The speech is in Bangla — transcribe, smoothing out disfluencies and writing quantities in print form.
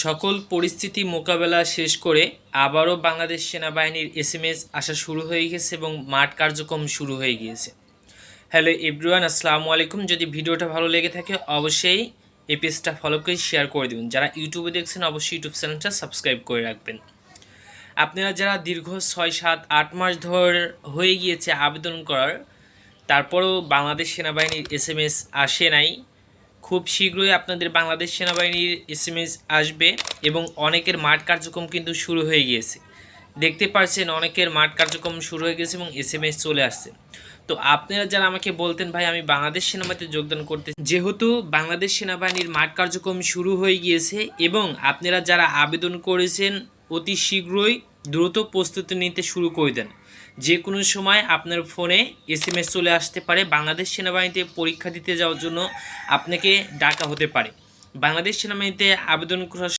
সকল পরিস্থিতি মোকাবেলা শেষ করে আবারও বাংলাদেশ সেনাবাহিনীর এসএমএস আসা শুরু হয়ে গেছে এবং মাঠ কার্যক্রম শুরু হয়ে গিয়েছে। হ্যালো এভরিওয়ান, আসসালামু আলাইকুম। যদি ভিডিওটা ভালো লেগে থাকে অবশ্যই এই পেজটা ফলো করে শেয়ার করে দেবেন। যারা ইউটিউবে দেখছেন অবশ্যই ইউটিউব চ্যানেলটা সাবস্ক্রাইব করে রাখবেন। আপনারা যারা দীর্ঘ 6, 7, 8 মাস ধরে হয়ে গিয়েছে আবেদন করার, তারপরেও বাংলাদেশ সেনাবাহিনীর এসএমএস আসে নাই, খুব শীঘ্রই আপনাদের বাংলাদেশ সেনাবাহিনীর এসএমএস আসবে এবং অনেকের মাঠ কার্যক্রম কিন্তু শুরু হয়ে গিয়েছে। দেখতে পাচ্ছেন অনেকের মাঠ কার্যক্রম শুরু হয়ে গেছে এবং এসএমএস চলে আসছে। তো আপনারা যারা আমাকে বলতেন ভাই আমি বাংলাদেশ সেনাবাহিনীতে যোগদান করতে, যেহেতু বাংলাদেশ সেনাবাহিনীর মাঠ কার্যক্রম শুরু হয়ে গিয়েছে এবং আপনারা যারা আবেদন করেছেন অতি শীঘ্রই দ্রুত প্রস্তুতি নিতে শুরু করে দেন। যে কোনো সময় আপনার ফোনে এসএমএস চলে আসতে পারে, বাংলাদেশ সেনাবাহিনীতে পরীক্ষা দিতে যাওয়ার জন্য আপনাকে ডাকা হতে পারে। বাংলাদেশ সেনাবাহিনীতে আবেদন করার